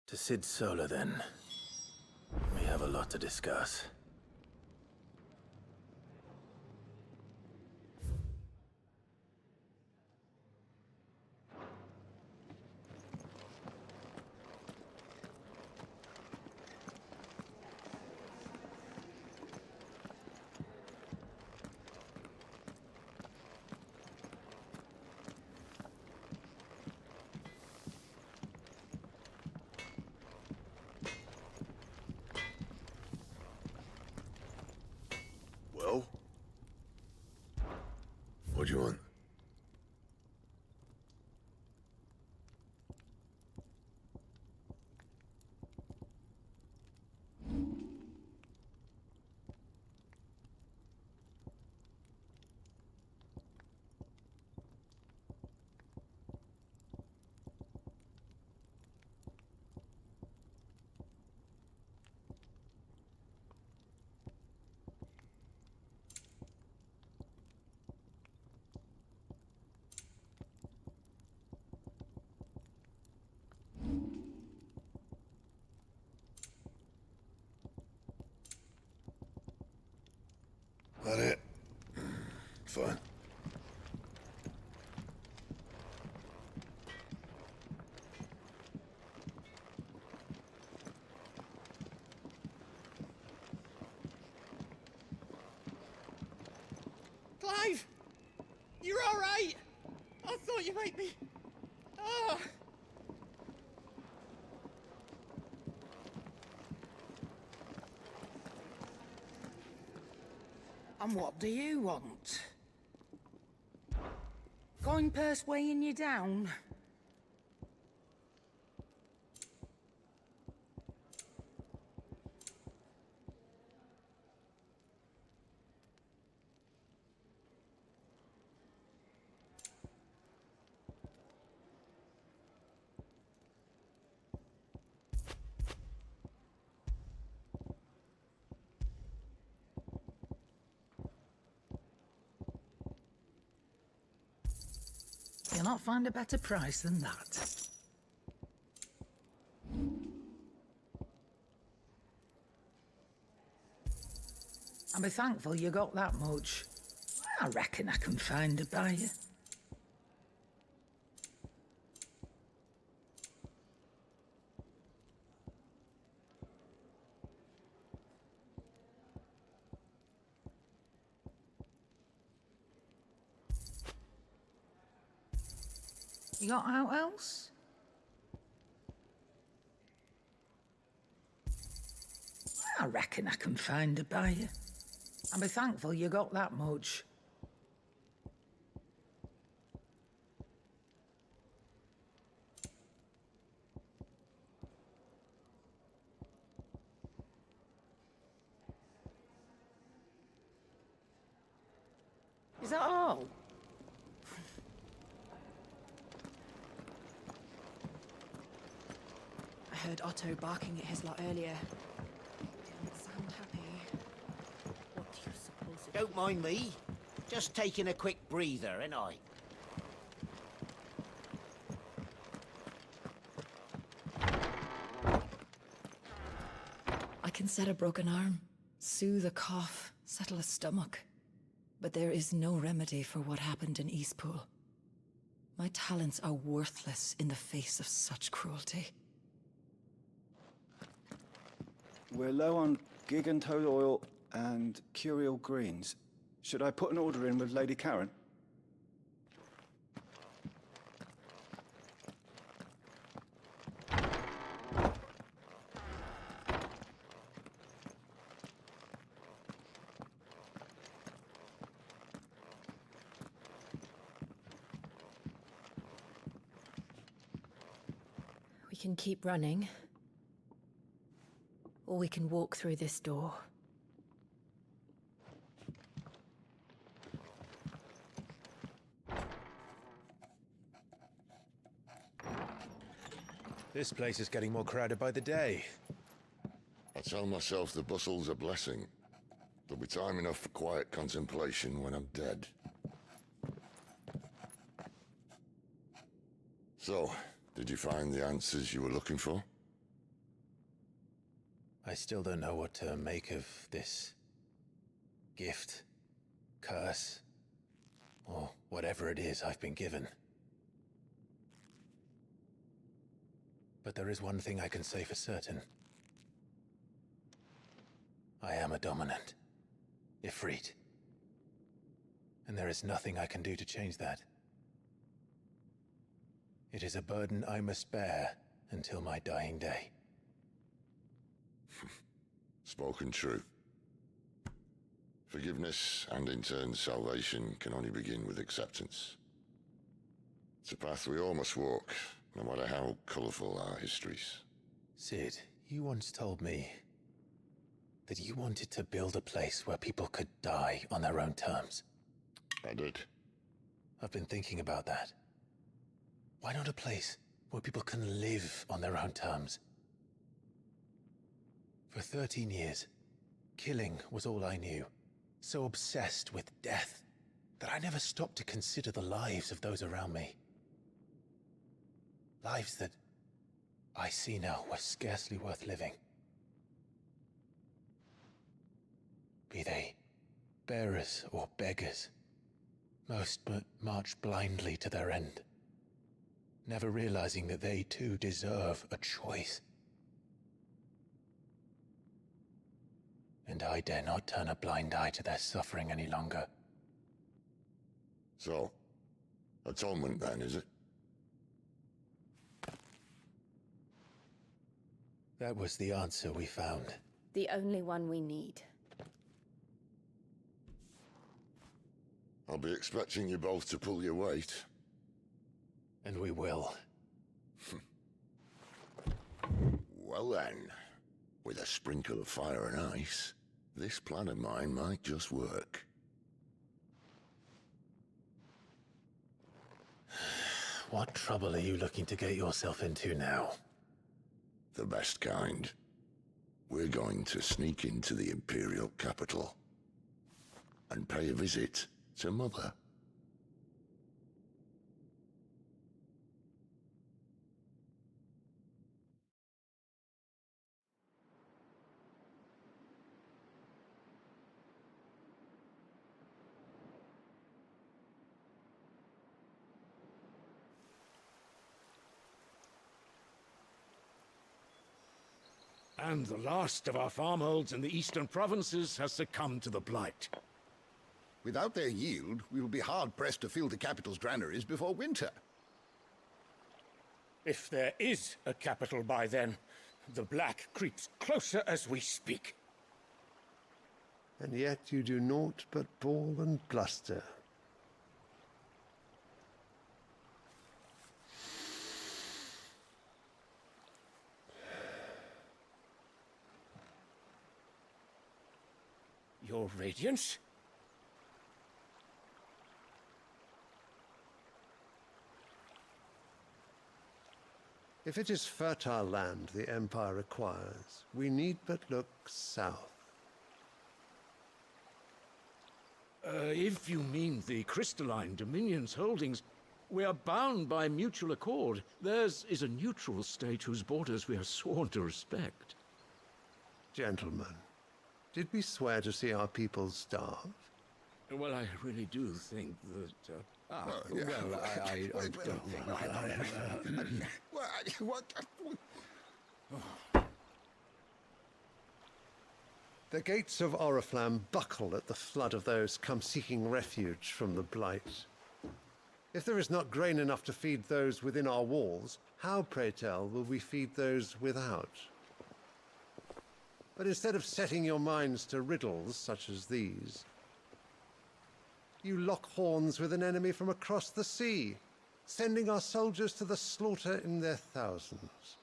To Sid Solar, then. We have a lot to discuss. Well? What do you want? That it? Fine. Clive! You're all right! I thought you might be... Oh! And what do you want? Coin purse weighing you down? You'll not find a better price than that. And be thankful you got that much. I reckon I can find a buyer. You got out else? I reckon I can find a buyer. And be thankful you got that much. Is that all? I heard Otto barking at his lot earlier. Didn't sound happy. What do you suppose... Don't mind me. Just taking a quick breather, ain't I? I can set a broken arm, soothe a cough, settle a stomach. But there is no remedy for what happened in Eastpool. My talents are worthless in the face of such cruelty. We're low on gig and toad oil and curial greens. Should I put an order in with Lady Karen? We can keep running. Or we can walk through this door. This place is getting more crowded by the day. I tell myself the bustle's a blessing. There'll be time enough for quiet contemplation when I'm dead. So, did you find the answers you were looking for? I still don't know what to make of this gift, curse, or whatever it is I've been given. But there is one thing I can say for certain. I am a dominant Ifrit. And there is nothing I can do to change that. It is a burden I must bear until my dying day. Spoken true. Forgiveness, and in turn salvation, can only begin with acceptance. It's a path we all must walk, no matter how colourful our histories. Sid, you once told me that you wanted to build a place where people could die on their own terms. I did. I've been thinking about that. Why not a place where people can live on their own terms? For 13 years, killing was all I knew. So obsessed with death that I never stopped to consider the lives of those around me. Lives that I see now were scarcely worth living. Be they bearers or beggars, most march blindly to their end, never realizing that they too deserve a choice. And I dare not turn a blind eye to their suffering any longer. So, atonement then, is it? That was the answer we found. The only one we need. I'll be expecting you both to pull your weight. And we will. Well then, with a sprinkle of fire and ice, this plan of mine might just work. What trouble are you looking to get yourself into now? The best kind. We're going to sneak into the Imperial capital and pay a visit to Mother. And the last of our farmholds in the eastern provinces has succumbed to the blight. Without their yield, we will be hard-pressed to fill the capital's granaries before winter. If there is a capital by then, the black creeps closer as we speak. And yet you do naught but bawl and bluster. Your Radiance? If it is fertile land the Empire requires, we need but look south. If you mean the crystalline Dominion's holdings, we are bound by mutual accord. Theirs is a neutral state whose borders we are sworn to respect. Gentlemen, did we swear to see our people starve? Well, I really do think that... well, I don't think... The gates of Oriflamme buckle at the flood of those come seeking refuge from the blight. If there is not grain enough to feed those within our walls, how, pray tell, will we feed those without? But instead of setting your minds to riddles such as these, you lock horns with an enemy from across the sea, sending our soldiers to the slaughter in their thousands.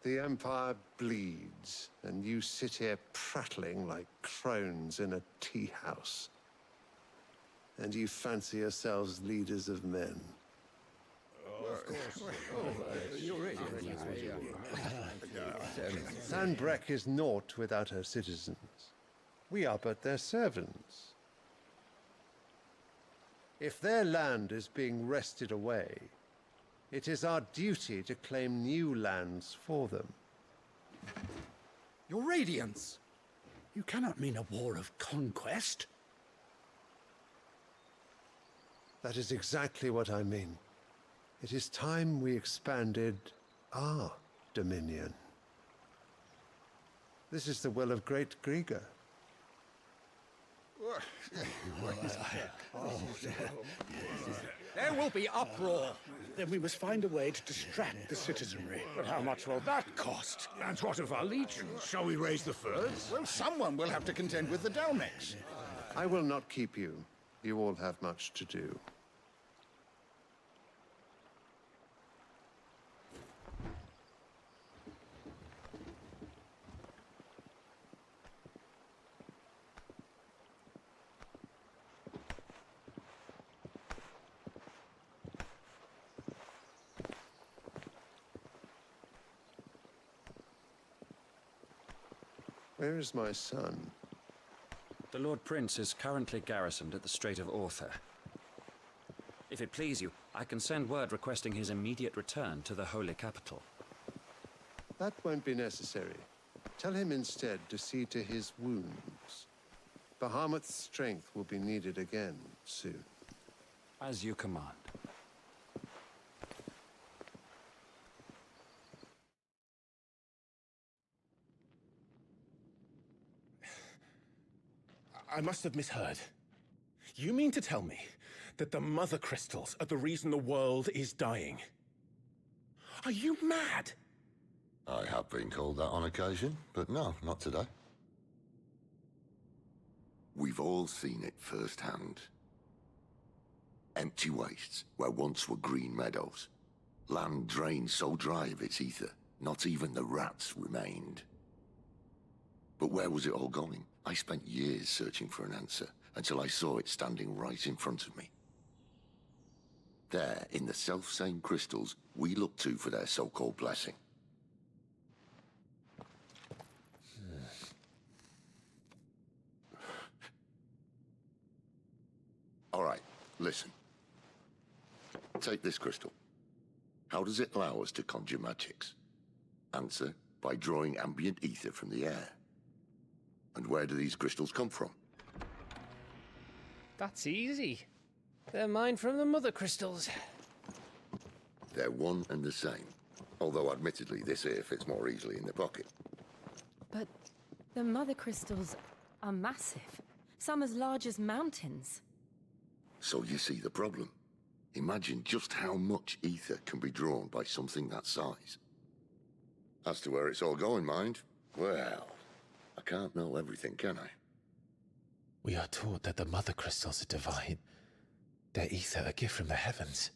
The Empire bleeds, and you sit here prattling like crones in a tea house. And you fancy yourselves leaders of men. Sanbreque is naught without her citizens. We are but their servants. If their land is being wrested away, It is our duty to claim new lands for them. Your Radiance! You cannot mean a war of conquest. That is exactly what I mean. It is time we expanded our dominion. This is the will of great Grieger. There will be uproar. Then we must find a way to distract the citizenry. But how much will that cost? And what of our legions? Shall we raise the furs? Well, someone will have to contend with the Dalmex. I will not keep you. You all have much to do. Where is my son? The Lord Prince is currently garrisoned at the Strait of Arthur. If it please you, I can send word requesting his immediate return to the Holy Capital. That won't be necessary. Tell him instead to see to his wounds. Bahamut's strength will be needed again soon. As you command. I must have misheard. You mean to tell me that the Mother Crystals are the reason the world is dying? Are you mad? I have been called that on occasion, but no, not today. We've all seen it firsthand. Empty wastes where once were green meadows. Land drained so dry of its ether, not even the rats remained. But where was it all going? I spent years searching for an answer, until I saw it standing right in front of me. There, in the self-same crystals we look to for their so-called blessing. All right, listen. Take this crystal. How does it allow us to conjure magics? Answer, by drawing ambient ether from the air. And where do these crystals come from? That's easy. They're mined from the Mother Crystals. They're one and the same. Although admittedly this here fits more easily in the pocket. But the Mother Crystals are massive. Some as large as mountains. So you see the problem. Imagine just how much ether can be drawn by something that size. As to where it's all going, mind, well, I can't know everything, can I? We are taught that the Mother Crystals are divine. Their ether a gift from the heavens.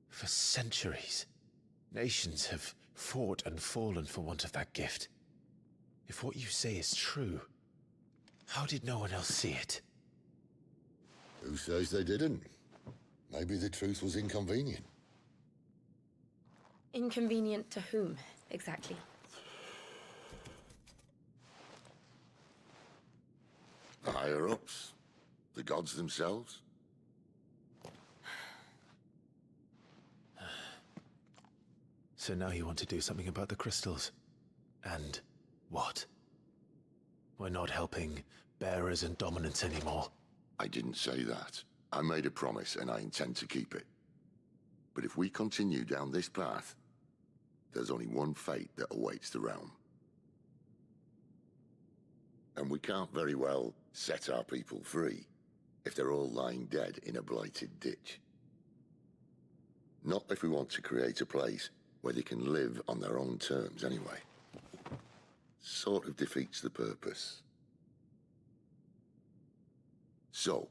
For centuries, nations have fought and fallen for want of that gift. If what you say is true, how did no one else see it? Who says they didn't? Maybe the truth was inconvenient. Inconvenient to whom, exactly? The higher-ups? The gods themselves? So now you want to do something about the crystals? And what? We're not helping bearers and dominants anymore. I didn't say that. I made a promise and I intend to keep it. But if we continue down this path, there's only one fate that awaits the realm. And we can't very well set our people free if they're all lying dead in a blighted ditch. Not if we want to create a place where they can live on their own terms anyway. Sort of defeats the purpose. So,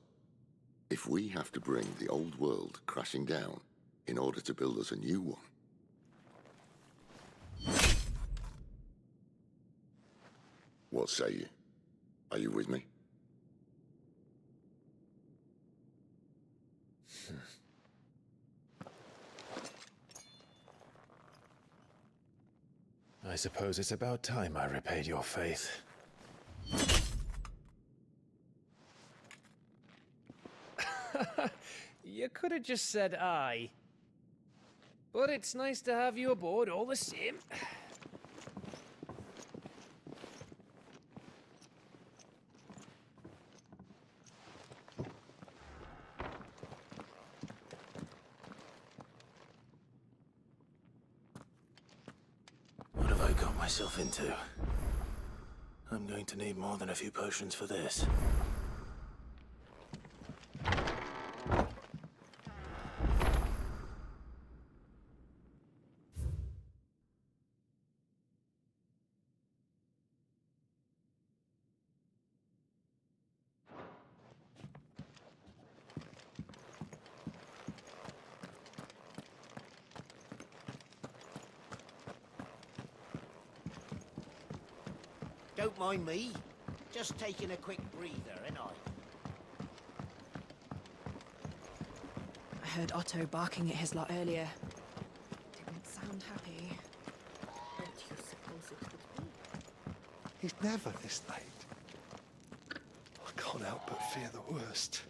if we have to bring the old world crashing down in order to build us a new one, what say you? Are you with me? I suppose it's about time I repaid your faith. You could have just said aye. But it's nice to have you aboard all the same. What have I got myself into? I'm going to need more than a few potions for this. Don't mind me. Just taking a quick breather, ain't I? I heard Otto barking at his lot earlier. Didn't sound happy. What do you suppose it would be? He's never this late. I can't help but fear the worst.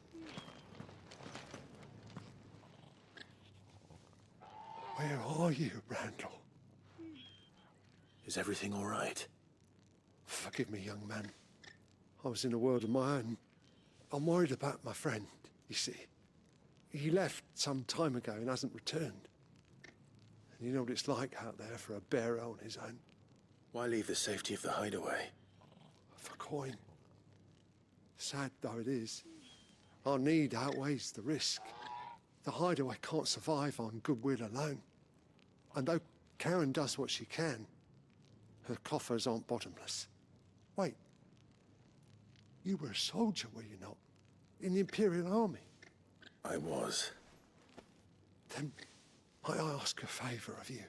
Where are you, Randall? Is everything all right? Forgive me, young man. I was in a world of my own. I'm worried about my friend, you see. He left some time ago and hasn't returned. And you know what it's like out there for a bearer on his own. Why leave the safety of the hideaway? For coin. Sad though it is, our need outweighs the risk. The hideaway can't survive on goodwill alone. And though Karen does what she can, her coffers aren't bottomless. Wait. You were a soldier, were you not? In the Imperial Army? I was. Then might I ask a favour of you?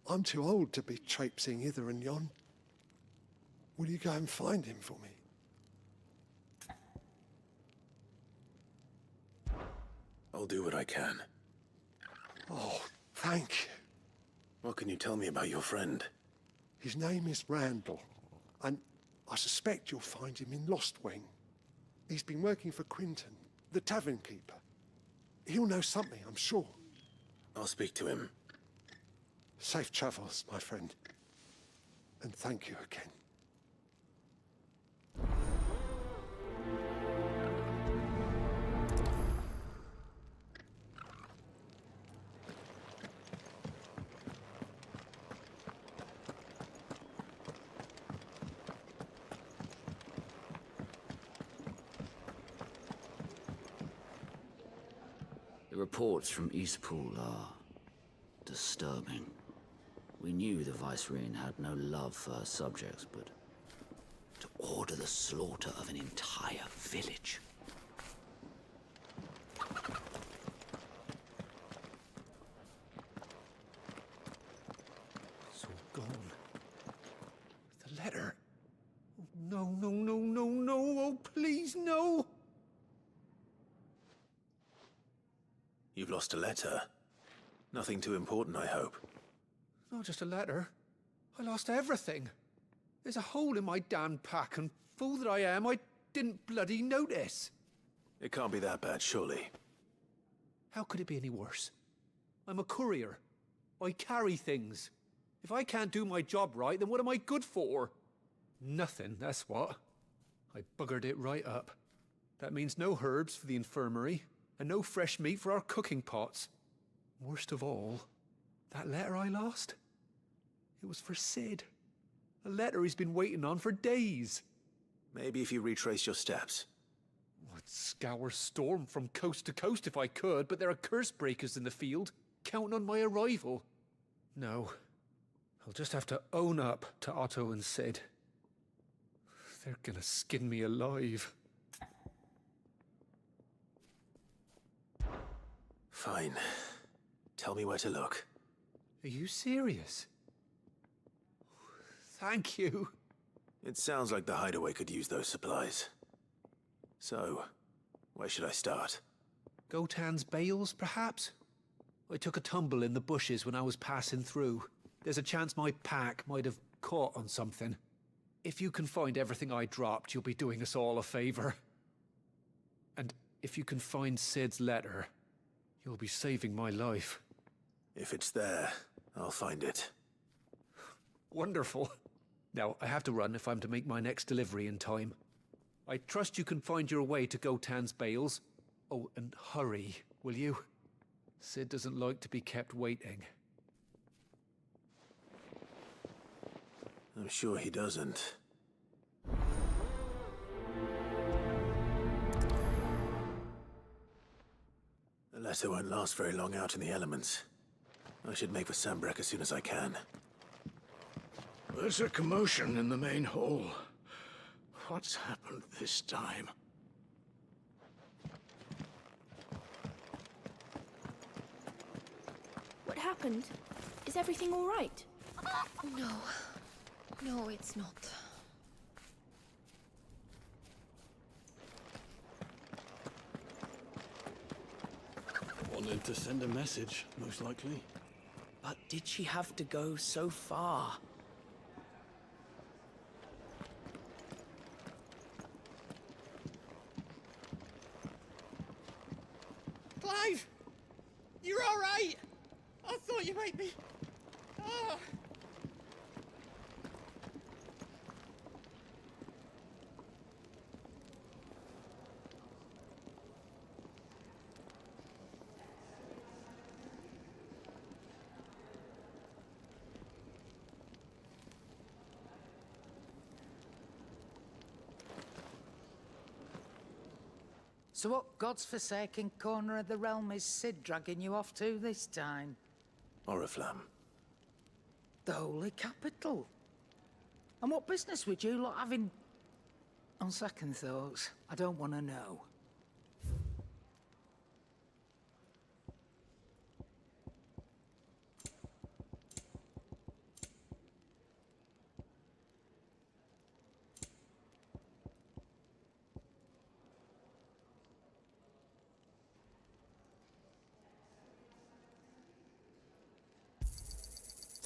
I'm too old to be traipsing hither and yon. Will you go and find him for me? I'll do what I can. Oh, thank you. What can you tell me about your friend? His name is Randall, and I suspect you'll find him in Lost Wing. He's been working for Quinton, the tavern keeper. He'll know something, I'm sure. I'll speak to him. Safe travels, my friend. And thank you again. The reports from Eastpool are disturbing. We knew the Vicereine had no love for her subjects, but to order the slaughter of an entire village. It's all gone. The letter. Oh, no, no, no, no, no. Oh, please, no. You've lost a letter. Nothing too important, I hope. Not just a letter. I lost everything. There's a hole in my damn pack, and fool that I am, I didn't bloody notice. It can't be that bad, surely. How could it be any worse? I'm a courier. I carry things. If I can't do my job right, then what am I good for? Nothing, that's what. I buggered it right up. That means no herbs for the infirmary, and no fresh meat for our cooking pots. Worst of all, that letter I lost? It was for Sid. A letter he's been waiting on for days. Maybe if you retrace your steps. I'd scour Storm from coast to coast if I could, but there are curse breakers in the field, counting on my arrival. No, I'll just have to own up to Otto and Sid. They're gonna skin me alive. Fine. Tell me where to look. Are you serious? Thank you. It sounds like the hideaway could use those supplies. So, where should I start? Gotan's bales, perhaps? I took a tumble in the bushes when I was passing through. There's a chance my pack might have caught on something. If you can find everything I dropped, you'll be doing us all a favor. And if you can find Sid's letter, you'll be saving my life. If it's there, I'll find it. Wonderful. Now, I have to run if I'm to make my next delivery in time. I trust you can find your way to Gotan's bales. Oh, and hurry, will you? Sid doesn't like to be kept waiting. I'm sure he doesn't. The letter won't last very long out in the elements. I should make for Sambrek as soon as I can. There's a commotion in the main hall. What's happened this time? What happened? Is everything all right? No. No, it's not. Wanted to send a message, most likely. But did she have to go so far? Clive! You're all right! I thought you might be... Oh. So what god's-forsaken corner of the realm is Sid dragging you off to this time? Oriflamme. The Holy Capital. And what business would you lot having... On second thoughts, I don't want to know.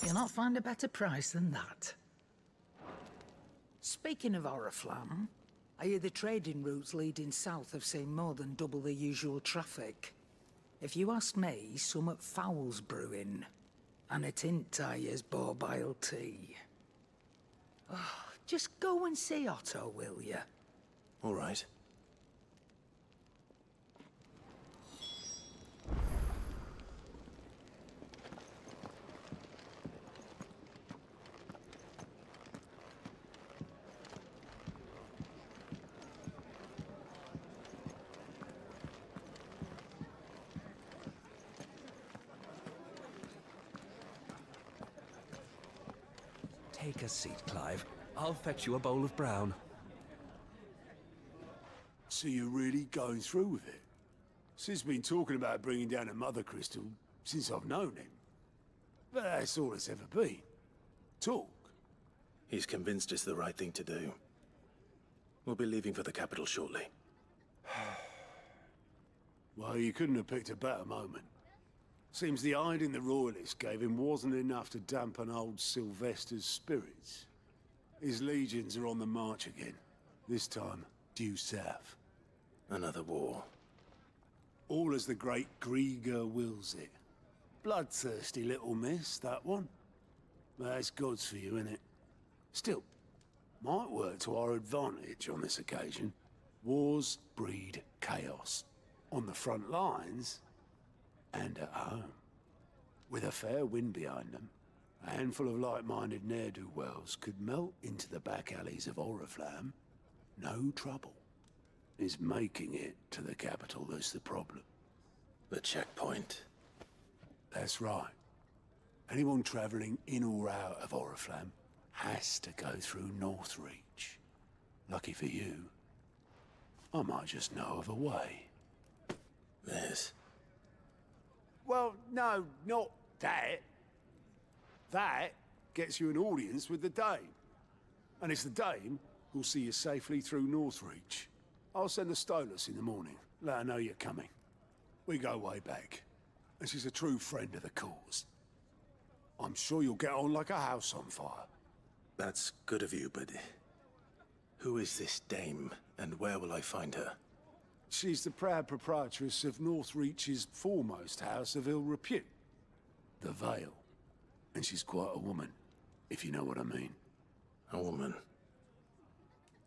You'll not find a better price than that. Speaking of Oriflamme, I hear the trading routes leading south have seen more than double the usual traffic. If you ask me, summat foul's brewing. And a tint tires borbile tea. Oh, just go and see Otto, will you? All right. Take a seat, Clive. I'll fetch you a bowl of brown. So you're really going through with it? Sid's been talking about bringing down a mother crystal since I've known him. But that's all it's ever been. Talk. He's convinced it's the right thing to do. We'll be leaving for the capital shortly. Well, you couldn't have picked a better moment. Seems the hiding the Royalists gave him wasn't enough to dampen old Sylvester's spirits. His legions are on the march again. This time, due south. Another war. All as the great Grieger wills it. Bloodthirsty little miss, that one. But that's God's for you, innit? Still, might work to our advantage on this occasion. Wars breed chaos. On the front lines, and at home. With a fair wind behind them, a handful of like-minded ne'er-do-wells could melt into the back alleys of Oriflamme. No trouble. It's making it to the capital that's the problem. The checkpoint. That's right. Anyone travelling in or out of Oriflamme has to go through Northreach. Lucky for you, I might just know of a way. There's... Well, no, not that. That gets you an audience with the Dame. And it's the Dame who'll see you safely through Northreach. I'll send the Stolas in the morning. Let her know you're coming. We go way back. And she's a true friend of the cause. I'm sure you'll get on like a house on fire. That's good of you, but... who is this Dame, and where will I find her? She's the proud proprietress of Northreach's foremost house of ill repute, the Vale. And she's quite a woman, if you know what I mean. A woman.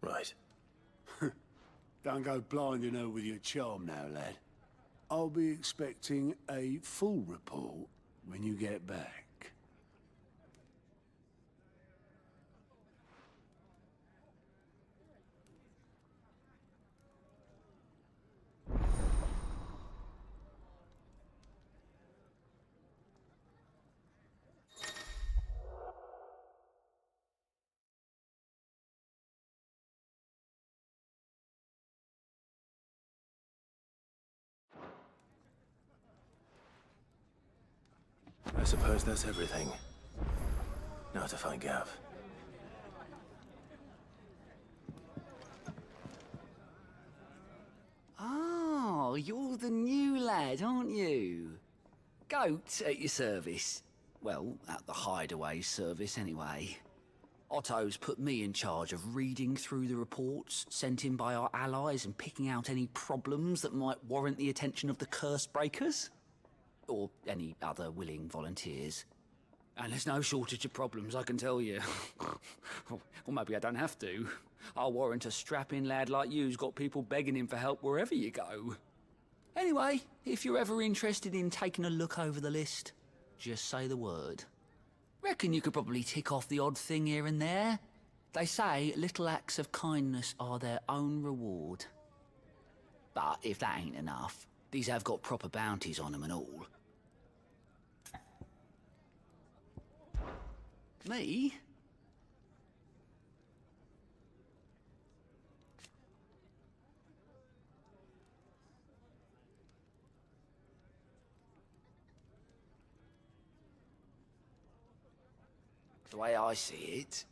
Right. Don't go blinding her with your charm now, lad. I'll be expecting a full report when you get back. I suppose that's everything. Now to find Gav. Oh, you're the new lad, aren't you? Goat at your service. Well, at the hideaway service, anyway. Otto's put me in charge of reading through the reports sent in by our allies and picking out any problems that might warrant the attention of the curse breakers. Or any other willing volunteers. And there's no shortage of problems, I can tell you. Or maybe I don't have to. I'll warrant a strapping lad like you's got people begging him for help wherever you go. Anyway, if you're ever interested in taking a look over the list, just say the word. Reckon you could probably tick off the odd thing here and there. They say little acts of kindness are their own reward. But if that ain't enough, these have got proper bounties on them and all. Me? The way I see it...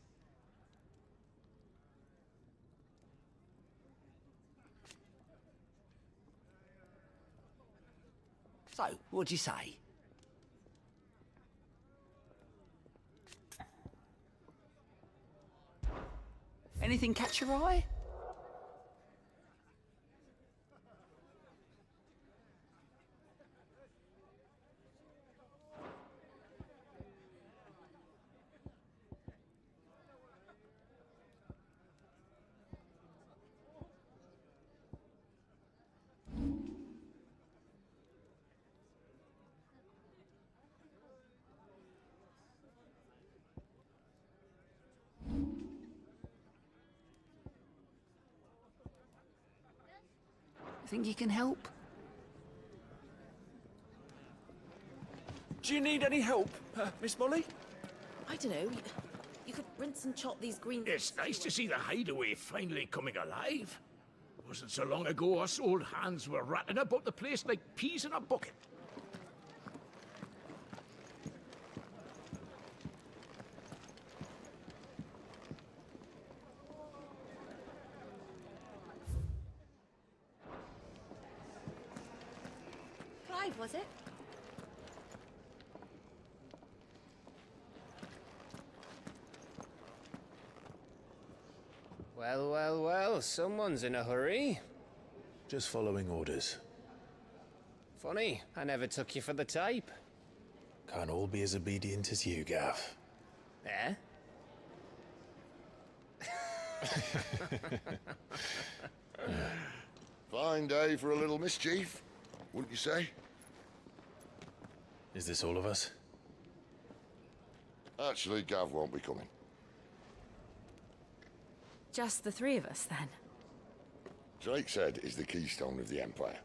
So, what'd you say? Anything catch your eye? Think you can help? Do you need any help, Miss Molly? I don't know. You could rinse and chop these green... It's nice to see the hideaway finally coming alive. Wasn't so long ago us old hands were ratting about the place like peas in a bucket. Clive, was it? Well, well, well, someone's in a hurry. Just following orders. Funny, I never took you for the type. Can't all be as obedient as you, Gav. Eh? Fine day for a little mischief, wouldn't you say? Is this all of us? Actually, Gav won't be coming. Just the three of us, then? Drake's Head is the keystone of the Empire.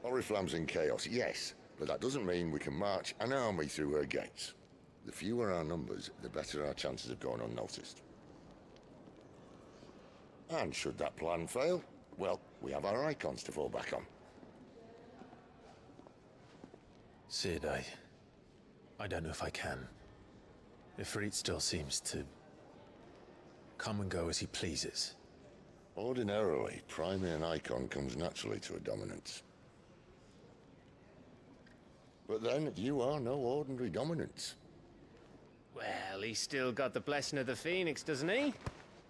Oriflamme's in chaos, yes, but that doesn't mean we can march an army through her gates. The fewer our numbers, the better our chances of going unnoticed. And should that plan fail, well, we have our Eikons to fall back on. Sid, I don't know if I can. Ifrit still seems to come and go as he pleases. Ordinarily, priming an Eikon comes naturally to a dominance. But then, you are no ordinary dominance. Well, he's still got the blessing of the Phoenix, doesn't he?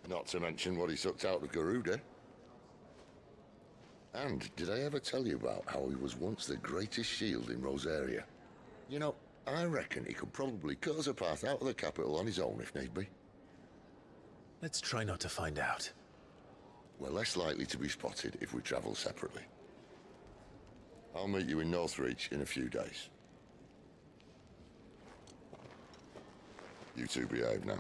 Not to mention what he sucked out of Garuda. And did I ever tell you about how he was once the greatest shield in Rosaria? You know, I reckon he could probably cut us a path out of the capital on his own if need be. Let's try not to find out. We're less likely to be spotted if we travel separately. I'll meet you in Northreach in a few days. You two behave now.